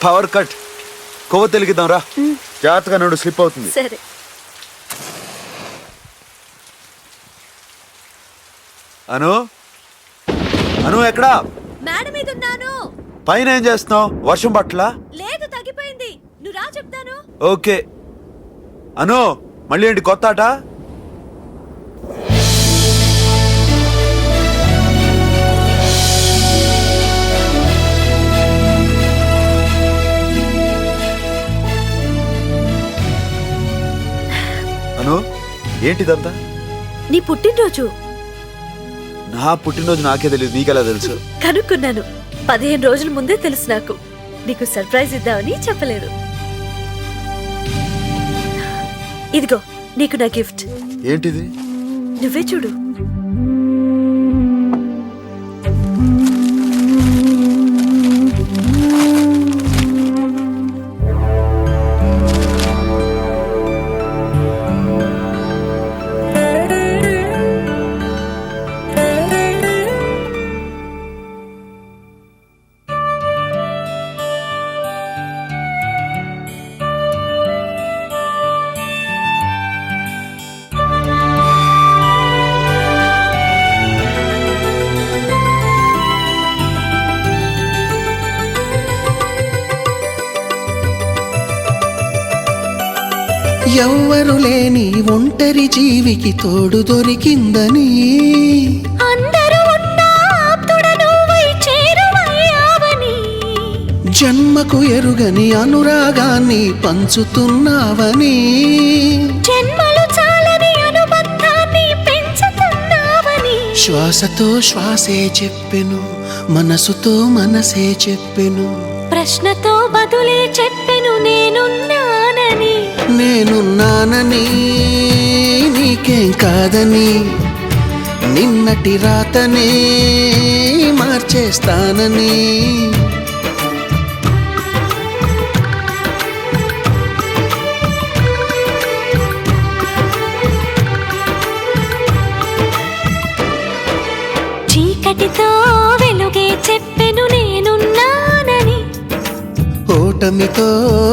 Power cut. కొవ్వ తెలిగిద్దాం రా. జాగ్రత్తగా నడు, స్లిప్ అవుతుంది. సరే. అను అను ఎక్కడా? మేడ మీద ఉన్నాను. పైన ఏం చేస్తున్నావు? వర్షం పట్ల? లేదు, తగ్గిపోయింది. నువ్వు రా, చెప్తాను. ఓకే. అను మళ్ళీ ఏంటి కొత్త ఆట? అను ఏంటిదంతా? నీ పుట్టినరోజు. నా పుట్టినరోజు నాకే తెలియదు, నీకెలా తెలుసు? కనుక్కున్నాను. 15 రోజుల ముందే తెలుసు నాకు. నీకు సర్ప్రైజ్ ఇద్దామని చెప్పలేదు. ఇదిగో నీకు నా గిఫ్ట్. ఏంటిది? నువ్వే చూడు. ఎవ్వరు లేని ఒంటరి జీవికి తోడు దొరికిందని, అందరూ ఉన్నా ఆప్తుడ నువ్వై చేరువయ్యావని, జన్మకు ఎరుగని అనురాగాన్ని పంచుతున్నావని, జన్మలు చాలని అనుబంధాన్ని పెంచుతున్నావని, శ్వాసతో శ్వాసే చెప్పెను, మనసుతో మనసే చెప్పెను, ప్రశ్నతో బదులే చెప్పెను నేనున్నానని. నేనున్నానని నీకేం కాదని, నిన్నటి రాతనే మార్చేస్తానని. చీకటితో వెలుగే చెప్పెను నేనున్నానని, ఓటమితో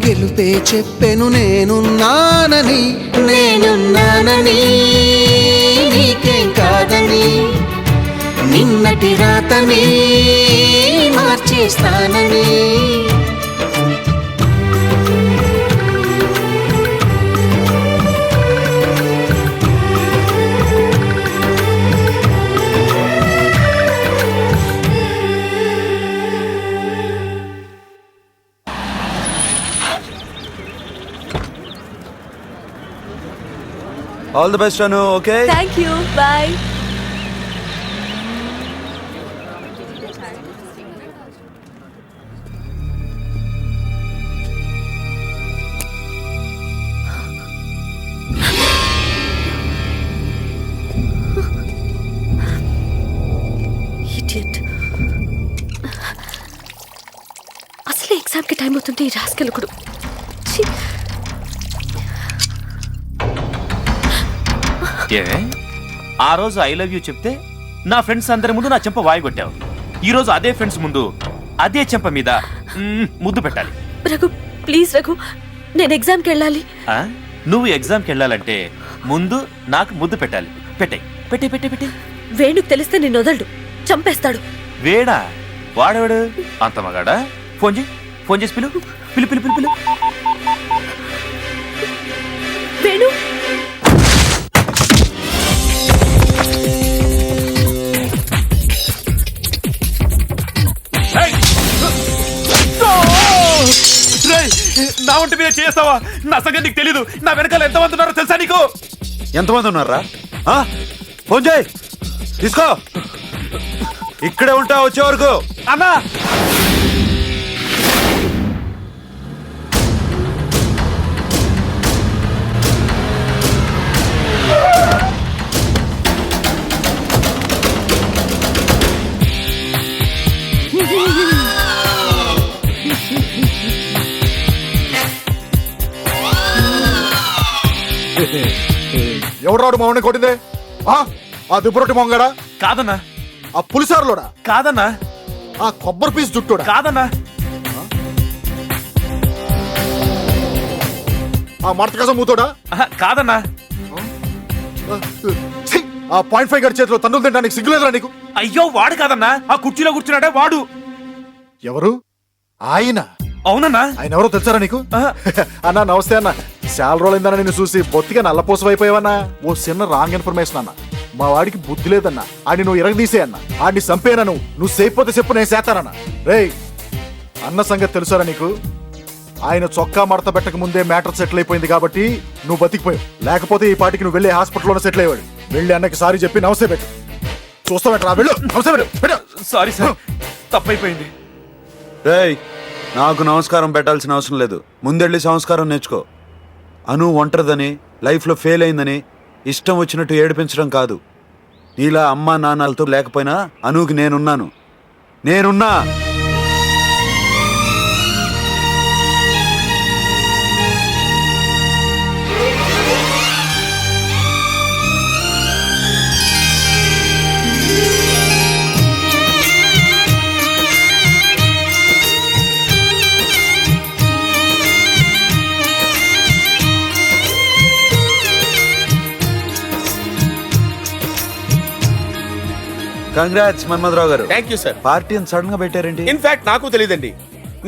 గెలుపే చెప్పెను నేనున్నానని. నేనున్నానని నీకేం కాదని, నిన్నటి రాతని మార్చేస్తానని. All the best Anu. Okay, thank you, bye. అసలే ఎగ్జామ్కి టైం అవుతుంటే ఈ రాసుకెళ్ళకుడు. ఏమే ఆ రోజు ఐ లవ్ యూ చెప్తే నా ఫ్రెండ్స్ అందరి ముందు నా చెంప వాయిగొట్టావు. ఈ రోజు అదే ఫ్రెండ్స్ ముందు అదే చెంప మీద ముద్దు పెట్టాలి. రఘు ప్లీజ్ రఘు, నేను ఎగ్జామ్కి వెళ్ళాలి. నువ్వు ఎగ్జామ్కి వెళ్ళాలంటే ముందు నాకు ముద్దు పెట్టాలి. పెట్టే పెట్టే పెట్టే పెట్టే. వేణుకు తెలిస్తే నిన్ను వదలడు, చంపేస్తాడు. వేడా? వాడేవాడు అంత మగాడా? ఫోన్ చేయి, ఫోన్ చేసి పిలు పిలు పిలు పిలు పిలు. వేణు నా ఒంటి మీద చేస్తావా? నా సంగతి నీకు తెలీదు. నా వెనకాల ఎంతమంది ఉన్నారో తెలుసా నీకు? ఎంతమంది ఉన్నారా? ఫోన్ చేయి, తీసుకో. ఇక్కడే ఉంటా వచ్చే వరకు. అన్నా ఎవరాడు మామని కొట్టిందే? ఆ దుబ్బరొట్టి మొంగడా? కాదన్నా. ఆ పులిసారులోడా? కాదన్నా. ఆ కొబ్బరి పీస్ జుట్టుడా? కాదన్నా. ఆ మడత కోసం మూతోడా ఆహా, కాదన్నా. ఛీ! ఆ 0.5 గడి చేతిలో తన్నులు తినడానికి సిగ్గులేదురా నీకు? అయ్యో వాడు కాదన్నా, ఆ కుర్చీలో కూర్చున్నాడే వాడు. ఎవరు? ఆయన అవునన్నా. ఆయన ఎవరో తెలుసారా నీకు? అన్నా నమస్తే అన్న. చాలా రోజులైందన్న నిన్ను చూసి బొత్తిగా నల్లపోసం అయిపోయావన్నా. ఓ చిన్న రాంగ్ ఇన్ఫర్మేషన్ అన్న. మా వాడికి బుద్ధి లేదన్నా. ఆడిని నువ్వు ఇరగదీసే అన్న. ఆడిని చంపేనా నువ్వు సేపోతే చెప్పు నేను చేస్తానన్న. రేయ్ అన్న సంగతి తెలుసారా నీకు? ఆయన చొక్కా మడత పెట్టక ముందే మ్యాటర్ సెటిల్ అయిపోయింది కాబట్టి నువ్వు బతికిపోయావు. లేకపోతే ఈ పాటికి నువ్వు వెళ్ళి హాస్పిటల్లోనే సెటిల్ అయ్యాడు. వెళ్ళి అన్నకి సారీ చెప్పి నమస్తే పెట్టు. చూస్తావు వెళ్ళు. నమస్తే పెట్టు. సారీ సార్, తప్పైపోయింది. రేయ్ నాకు నమస్కారం పెట్టాల్సిన అవసరం లేదు. ముందెళ్ళి సంస్కారం నేర్చుకో. అను ఒంటరిదని, లైఫ్లో ఫెయిల్ అయిందని ఇష్టం వచ్చినట్టు ఏడిపించడం కాదు. నీలా అమ్మా నాన్నలతో లేకపోయినా అనుకి నేనున్నా. కంగ్రాట్స్ మన్మథరావు గారు. Thank you sir. పార్టీ అని సడన్ గా పెట్టారేంటి? ఇన్ఫాక్ట్ నాకు తెలియదండి.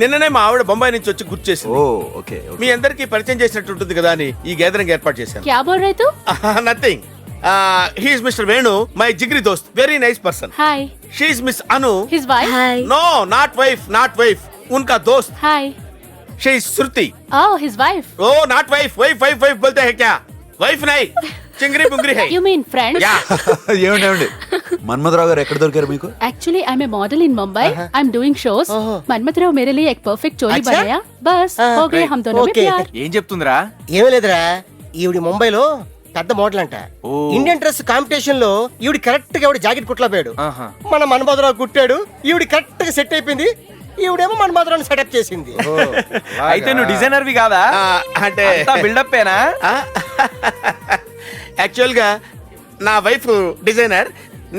నిన్ననే మా ఆవిడ బొంబాయి నుంచి వచ్చి గుర్తు చేసింది. ఓ ఓకే. మీ అందరికీ పరిచయం చేసినట్టు ఉంటుంది కదా అని ఈ గ్యాదరింగ్ ఏర్పాటు చేశాను. క్యా బోల్ రहे तू? Nothing. He's Mister Venu, my జిగ్రీ దోస్త్, very nice person. Hi. She's miss Anu. His wife? Hi. No, not wife, उनका दोस्त. Hi. She's Shruti. Oh, his wife. Oh not wife बोलते हैं क्या? వైఫ్ नहीं, चिंगरी पुंगरी है. You mean friends? యా. ఏమండి మన్మథరావు గారు ఎక్కడ దొరికారు మీకు? Actually, I'm a model in Mumbai. I'm doing shows. Manmath Rao मेरे लिए एक परफेक्ट चोली अच्छा? बनाया. बस हो गए हम दोनों में Okay. प्यार. ఏం చెప్తుందిరా? ఏమీ లేదురా, ఈవిడి ముంబైలో పెద్ద మోడల్ అంట. ఇండియన్ డ్రెస్ కాంపిటీషన్ లో ఈవిడి కరెక్ట్ గా ఈవిడ జాకెట్ కుట్లపోయాడు. మన మన్మథరావు కుట్టాడు, ఈవిడి కరెక్ట్ గా సెట్ అయిపోయింది. ఈవిడేమో మన్మథరావు సెటప్ చేసింది. అయితే నువ్వు డిజైనర్వి కాదా? అంటే బిల్డప్ ఏనా? యాక్చువల్ గా నా వైఫ్ డిజైనర్,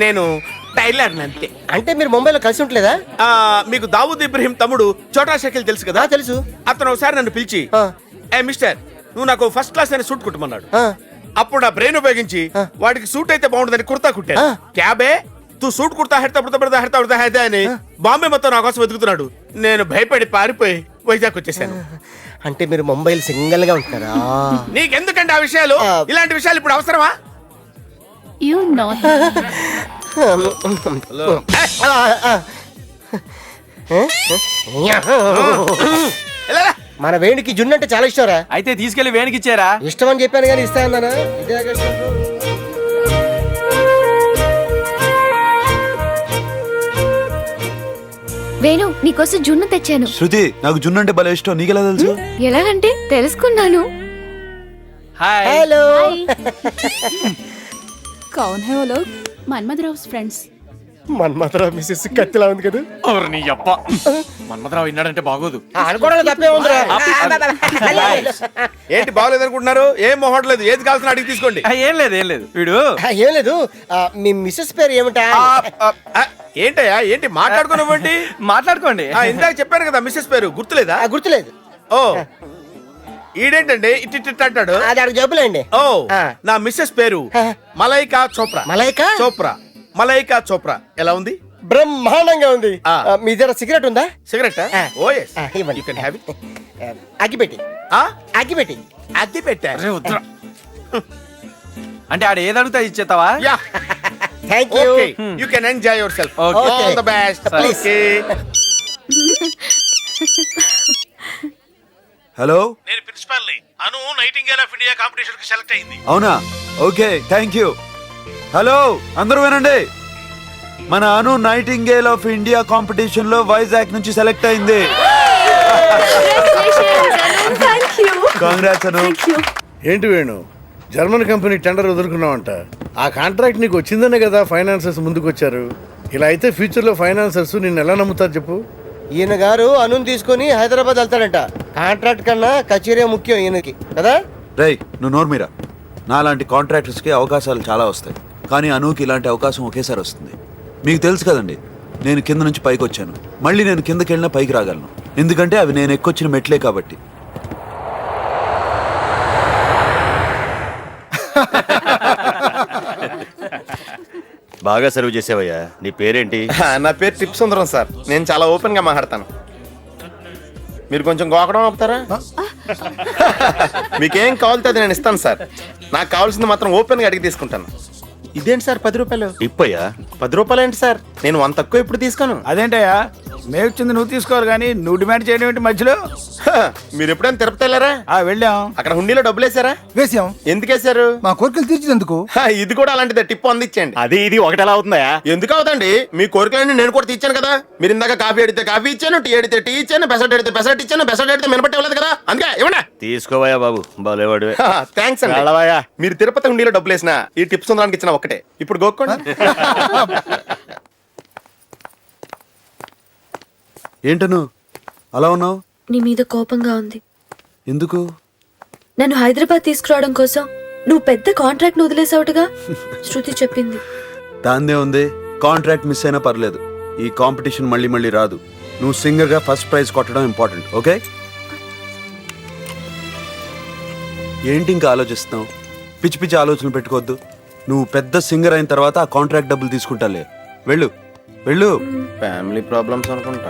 నేను టైలర్ అంతే. అంటే మీరు ముంబైలో కలిసి ఉంటలేదా? మీకు దావూద్ ఇబ్రహీం తమ్ముడు చోటా షకీల్ తెలుసు కదా? తెలుసు. అతను ఒకసారి నన్ను పిలిచి, ఏ మిస్టర్ నువ్వు నాకు ఫస్ట్ క్లాస్ అయిన సూట్ కుట్టమన్నాడు. అప్పుడు ఆ బ్రెయిన్ ఉపయోగించి వాడికి సూట్ అయితే బాగుంటుందని కుర్తా కుట్టాను. క్యాబే తూ సూట్ కుర్తా హెడతా అని బాంబే మొత్తం నా కోసం వెతుకుతున్నాడు. నేను భయపడి పారిపోయి వైజాగ్ వచ్చేసాను. అంటే మీరు ముంబైలో సింగిల్ గా ఉంటున్నారా? నీకెందుకంటే ఆ విషయాలు, ఇలాంటి విషయాలు ఇప్పుడు అవసరమా? You know. ఎలా? మన వేణికి జున్ను అంటే చాలా ఇష్టంరా. అయితే తీసుకెళ్లి వేణికి ఇచ్చారా? ఇష్టం అని చెప్పాను కానీ ఇస్తా అన్నానా? ఇదే కష్టం. వేణు నీకోసం జున్ను తెచ్చాను. శృతి నాకు జున్ను అంటే భలే ఇష్టం. నీకెలా తెలుసు? ఎలాగంటే తెలుసుకున్నాను. హాయ్. హలో. कौन है वो लोग? मनमथ राव फ्रेंड्स. మన్మథరావు మిస్సెస్ కత్తిలా ఉంది కదా. ఓరి నీ అబ్బా, మన్మథరావు విన్నాడంటే బాగోదు. అనుకోవడం తప్పే ఉందిరా. ఏంటి బాగలేదు అనుకుంటున్నారు? ఏం మొహట్లేదు, ఏది కావాల్సిన అడిగి తీసుకోండి. ఏం లేదు వీడు. ఏం లేదు. మీ మిస్సెస్ పేరు ఏమిటా? ఏంటయ్యా, ఏంటి మాట్లాడుకున్నావంటి? మాట్లాడుకోండి. ఇందాక చెప్పాను కదా మిస్సెస్ పేరు, గుర్తులేదా? గుర్తులేదు. ఓ ఈడేంటండి ఇట్ అంటాడు. అది అడిగి జబ్బులేండి. ఓ నా మిస్సెస్ పేరు మలైకా చోప్రా. మలైకా చోప్రా ఎలా ఉంది? బ్రహ్మాండంగా ఉంది. మీ దగ్గర సిగరెట్ ఉందా? సిగరెట్? ఓ yes, ఇవ్వండి. you can have it. అగ్గిపెట్టి. అగ్గిపెట్టి. అగ్గి పెట్టా. అరే వద్దురా. అంటే ఆడ ఏది అడుగుతా ఇచ్చేస్తావా? Yeah. Thank you. Okay, you can enjoy yourself. Okay. All the best. Please. Okay. Hello. నేను ప్రిన్సిపల్ ని. అను నైటింగేల్ ఆఫ్ ఇండియా కాంపిటీషన్ కి సెలెక్ట్ అయింది. అవునా? Okay thank you. హలో అందరూ వినండి. మన అను నైటింగేల్ ఆఫ్ ఇండియా కాంపిటీషన్ లో వైజాగ్ నుంచి సెలెక్ట్ అయింది. Thank you. కాంగ్రాట్స్ అను. ఏంటి వేణు, జర్మన్ కంపెనీ టెండర్ వదులుకున్నావంట. ఆ కాంట్రాక్ట్ నీకు వచ్చిందనే కదా ఫైనాన్సర్స్ ముందుకు వచ్చారు. ఇలా అయితే ఫ్యూచర్ లో ఫైనాన్సర్స్ నిన్ను ఎలా నమ్ముతారు చెప్పు? ఈయన గారు అనుని తీసుకొని హైదరాబాద్ వెళ్తాడంట. కాంట్రాక్ట్ కన్నా కచేరీ ముఖ్యం ఈయనకి కదా. రేయ్ నువ్వు నోర్మీరా. నాలాంటి కాంట్రాక్టర్స్ కి అవకాశాలు చాలా వస్తాయి, కానీ అనుకి ఇలాంటి అవకాశం ఒకేసారి వస్తుంది. మీకు తెలుసు కదండి, నేను కింద నుంచి పైకి వచ్చాను. మళ్ళీ నేను కిందకి వెళ్ళినా పైకి రాగలను, ఎందుకంటే అవి నేను ఎక్కొచ్చిన మెట్లే కాబట్టి. బాగా సర్వ్ చేసావయ్యా. నీ పేరేంటి? నా పేరు టిప్ సుందరం సార్. నేను చాలా ఓపెన్ గా మాట్లాడతాను. మీరు కొంచెం గోకడం ఆపుతారా? మీకేం కావాలితే అది నేను ఇస్తాను సార్. నాకు కావాల్సింది మాత్రం ఓపెన్ గా అడిగి తీసుకుంటాను. ఇదేంటి సార్ 10 రూపాయలు? టిప్పయ్యా. 10 రూపాయలు ఏంటి సార్? నేను 1 తక్కువ ఇప్పుడు తీసుకోను. అదేంటయ్యా మేము ఇచ్చింది నువ్వు తీసుకోవాలి కానీ నువ్వు డిమాండ్ చేయడం ఏంటి మధ్యలో? మీరు ఎప్పుడైనా తిరుపతి వెళ్ళారా? వెళ్ళాం. అక్కడ హుండీలో డబ్బులు వేసారా? వేసాం. ఎందుకు వేసారు? మా కోరికలు తీర్చినందుకు. ఇది కూడా అలాంటిదే. టిప్ అందించండి. అది ఇది ఒకటి ఎలా అవుతుందా? ఎందుకు అవుతండి? మీ కోరికలన్నీ నేను కూడా తీర్చాను కదా. మీరు ఇందాక కాఫీ అడిగితే కాఫీ ఇచ్చాను, టీ అడిగితే టీ ఇచ్చాను, పెసట్ అడిగితే పెసట్ ఇచ్చాను, పెసట్ అడిగితే మినపట్టి ఇవ్వలేదు కదా. అందుకే ఇవ్వండి. తీసుకోవయ్యా బాబు, బాలేవాడు. థ్యాంక్స్ అండి. వెళ్ళవయ్యా. మీరు తిరుపతి హుండీలో డబ్బులు వేసిన ఈ టిప్స్ ఉండడానికి ఇచ్చిన ఒకటే. ఇప్పుడు గోక్కోండి. ఏంటను అలా ఉన్నావు? నీ మీద కోపంగా ఉంది. ఎందుకు? నన్ను హైదరాబాద్ తీసుకురావడం కోసం నువ్వు పెద్ద కాంట్రాక్ట్ వదిలేసావుటగా శృతి చెప్పింది. దాందే ఉంది. కాంట్రాక్ట్ మిస్ అయినా పర్లేదు, ఈ కాంపిటీషన్ మళ్ళీ మళ్ళీ రాదు. నువ్వు సింగర్ గా ఫస్ట్ ప్రైజ్ కొట్టడం ఇంపార్టెంట్. ఓకే? ఏంటి ఇంకా ఆలోచిస్తున్నావు? పిచ్చి పిచ్చి ఆలోచనలు పెట్టుకోవద్దు. నువ్వు పెద్ద సింగర్ అయిన తర్వాత ఆ కాంట్రాక్ట్ డబ్బులు తీసుకుంటాలే. వెళ్ళు వెళ్ళు. ఫ్యామిలీ ప్రాబ్లమ్స్ అనుకుంటా.